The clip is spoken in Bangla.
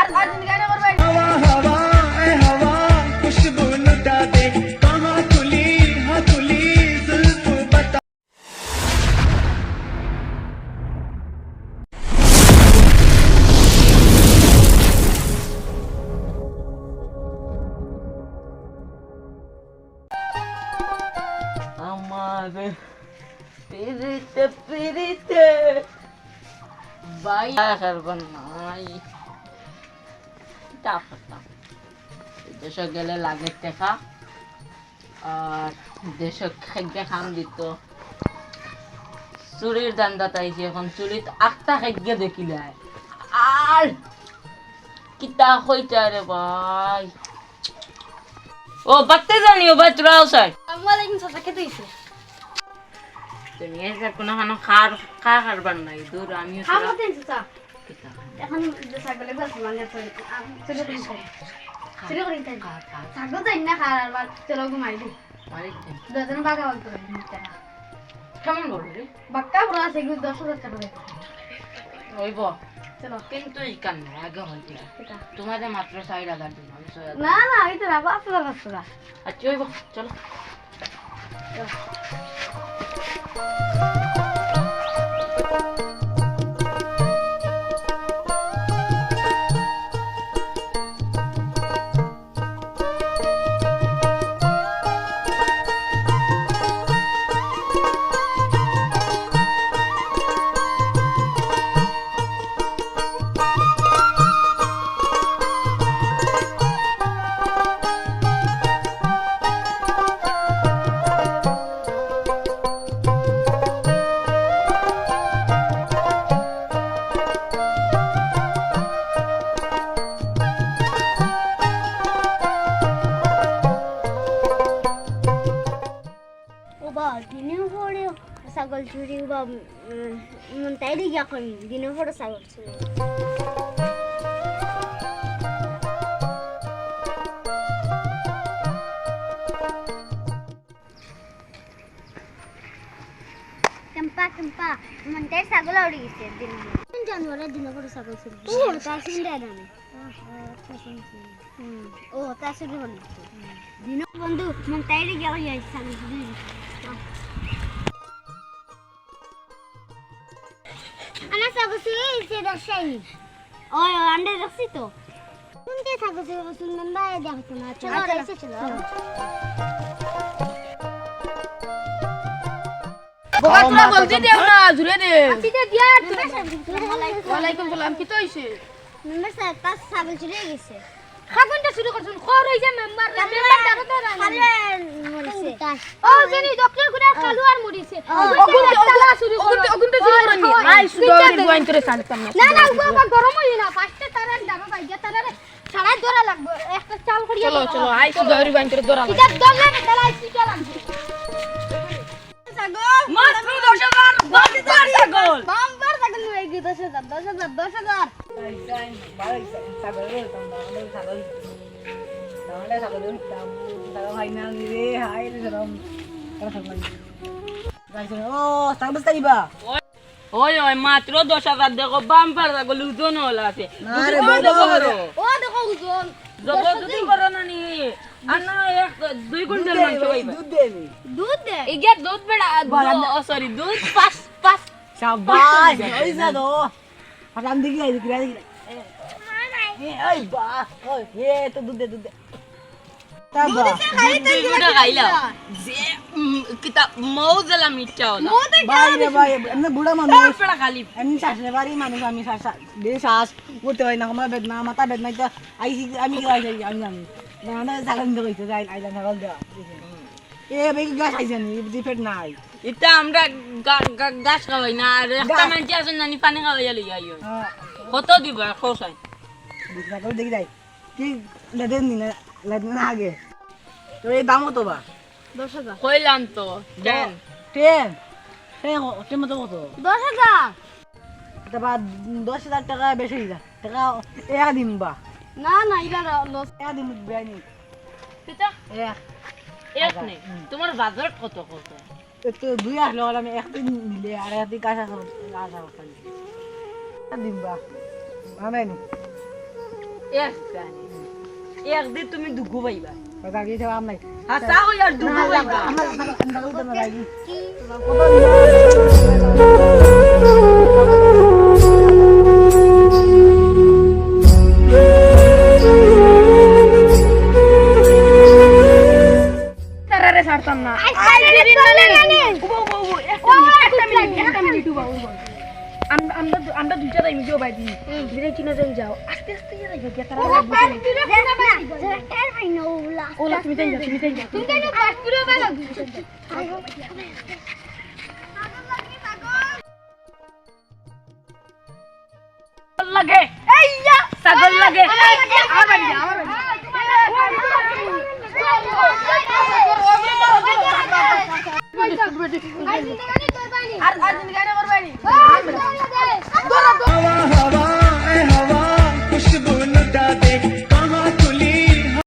আর গানে করবে हवा हवा ए हवा खुशबू लुटा दे कहाँ तुली जुल्फ बता আমার পিরিতে পিরিতে ভাই করবেন নাই টাকা দেশে গেলে লাগে টাকা আর দেশে খাদ্য খাম দিত চুরির দান্দা তাইছে এখন চুরিত আটটা খাদ্য দেখিলে আর কিতা কইতা রে ভাই ও বাচ্চা জানিও ভাই তোরা আউসাই ওয়ালাইকুম সালাম কে দিছে তুমি এসে কোনো খানো খাবার নাই দূর আমিও খাবো দেন চাচা এখন ছাগলে গাছ মানে তো চলে করি চলে করি তাই ছাগল তাই না খাওয়ার বার চলো ঘুমাই দি দুজন বাগা বাগ করে কেমন বল রে বাক্কা পুরো আছে 10,000 টাকা করে হইব চলো কিন্তু ইকান না আগে হইছে এটা তোমাদের মাত্র 4,000 দিন আমি 6,000 না না এটা রাখো আপনারা রাখো আচ্ছা হইব চলো দিনে পরে ছাগল চুরি বা তাই দেখি এখন দিনে পরে ছাগল চুরি কেম্পা কেম্পা তাই ছাগল উড়ে গেছে দিনে জানুয়ারি দিনে পরে ছাগল চুরি ও তাই শুনতে জানে ও তাই শুরু হল দিন বন্ধু তাই দেখি এখন ছাগল চুরি Ana sago sih isi dasarnya. Oh, anda dah situ. Nanti sago sih usul nambah ya dah sana. Celo dah isi celo. বগাতরা বলছি দেও না জুরে দে Asyik dia dia. ওয়ালাইকুম সালাম কি তো হইছে Nomor saya pas sago curi gitu. খাগুনটা শুরু করছুন খর হইছে মেম্বার মেম্বার দাঁড়ো দাঁড়ো Kalian mursi. ও জানি ডক্টর গুড়া খালু আর মরিছে ওগুনটা শুরু করেন আই সুদরি গোয়াইন করে সালতাম না না বাবা গরম হই না ফাস্টে তারার দাঁড়ো ভাই তারারে সারাই দরা লাগবে একটা চাল করিয়া চলো চলো আই সুদরি গোয়াইন করে দরা লাগবে এটা দলে না দলাই সিটা লাগবে সাগো মাত্র 10,000 বাম্পার সাগল হয়ে গিয়ে 10,000 ওই ওই মাত্র 10,000 দেখো বাম্পার ছাগল ওজন হল আছে ও দেখো ওজন জবরদস্তি করো না নি আনা 2 কুইন্টাল মাংস হইবে দুধ দে ইগে দুধ বেড়া ও সরি দুধ পাঁচ शाबाश ऐसा दो हटाम दिख रहा ए बा ये तो दूध दे तब দুধটা খাইলা যে কিতা মৌজলা মিঠা হলো भाई रे भाई हमने बूढ़ा मानुष পেড়া খালি আমি শাশুড়ি বাড়ি মানুষ আমি শ্বাস করতে হয় না আমার বেদনা মাথা বেদনা এটা আইসি আমি কি আইসি আমি জানি না ছাগল দিতে কইতে যাই আইলা ছাগল দেওয়া এ ভাই গাছ আইছে নি ডিফেক্ট নাই এটা আমরা গাছ খাওয়াই না আর একটা মানুষ আছে নানি পানি খাওয়াইয়া লইয়া আইও হ্যাঁ কত দিব খোসাই ছাগল দেখি যাই কি লেদেন নি না লেদেন না আগে তো এই দাম কত বা 10,000 কইলাম তো দেন ট্রেন ট্রেন মতো কত 10,000 এটা বা 10,000 টাকা বেশি যা টাকা এক দিন বা না না ইলা লস এক দিন বেআইনি কিতা এক এক নেই তোমার বাজার কত কত তো দুই আসলো আমি একদিন নিলে আর একদিন কাঁচা খাবো খালি দিমবা মানাইনি একদিন তুমি দুঃখ পাইবা কথা কি সব আম নাই হাসা হই আর দুঃখ পাইবা আমার আন্দাজ তো না লাগি তারারে ছাড়তাম না আমরা দুইটা টাইম যাও ভাই দিই ধীরে চিনে যাও আস্তে আস্তে যাও তারা ওলা তুমি যাই যাও তুমি যাই লাগে ছাগল লাগে हवा हवा